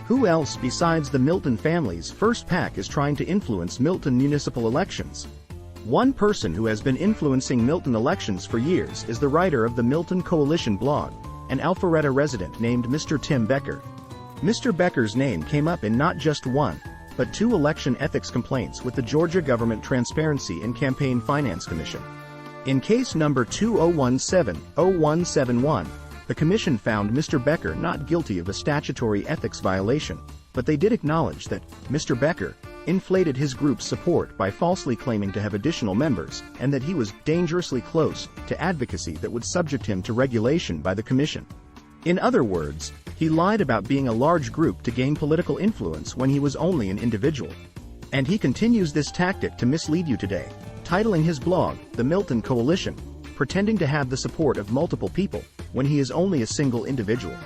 Who else besides the Milton family's first PAC is trying to influence Milton municipal elections? One person who has been influencing Milton elections for years is the writer of the Milton Coalition blog, an Alpharetta resident named Mr. Tim Becker. Mr. Becker's name came up in not just one, but two election ethics complaints with the Georgia Government Transparency and Campaign Finance Commission. In case number 2017-0171, the commission found Mr. Becker not guilty of a statutory ethics violation, but they did acknowledge that Mr. Becker inflated his group's support by falsely claiming to have additional members, and that he was dangerously close to advocacy that would subject him to regulation by the commission. In other words, he lied about being a large group to gain political influence when he was only an individual. And he continues this tactic to mislead you today, titling his blog, The Milton Coalition, pretending to have the support of multiple people, when he is only a single individual.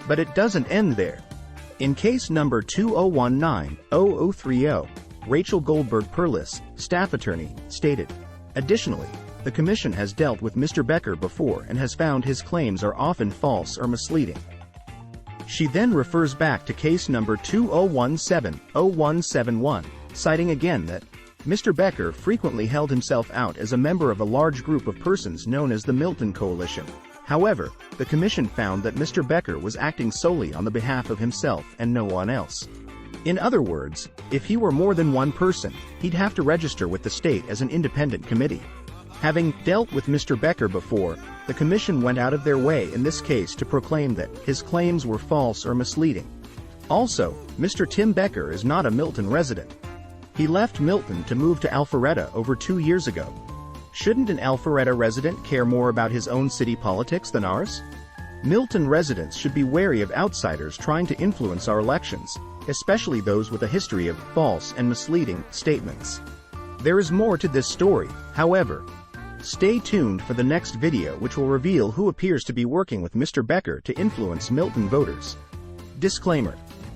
But it doesn't end there. In case number 2019-0030, Rachel Goldberg Perlis, staff attorney, stated, "Additionally, the commission has dealt with Mr. Becker before and has found his claims are often false or misleading." She then refers back to case number 2017-0171, citing again that Mr. Becker frequently held himself out as a member of a large group of persons known as the Milton Coalition. However, the commission found that Mr. Becker was acting solely on the behalf of himself and no one else. In other words, if he were more than one person, he'd have to register with the state as an independent committee. Having dealt with Mr. Becker before, the commission went out of their way in this case to proclaim that his claims were false or misleading. Also, Mr. Tim Becker is not a Milton resident. He left Milton to move to Alpharetta over 2 years ago. Shouldn't an Alpharetta resident care more about his own city politics than ours? Milton residents should be wary of outsiders trying to influence our elections, especially those with a history of false and misleading statements. There is more to this story, however. Stay tuned for the next video, which will reveal who appears to be working with Mr. Becker to influence Milton voters. Disclaimer: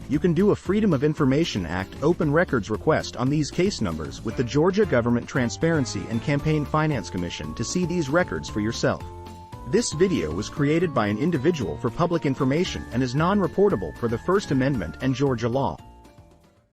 you can do a Freedom of Information Act open records request on these case numbers with the Georgia Government Transparency and Campaign Finance Commission to see these records for yourself. This video was created by an individual for public information and is non-reportable per the First Amendment and Georgia law.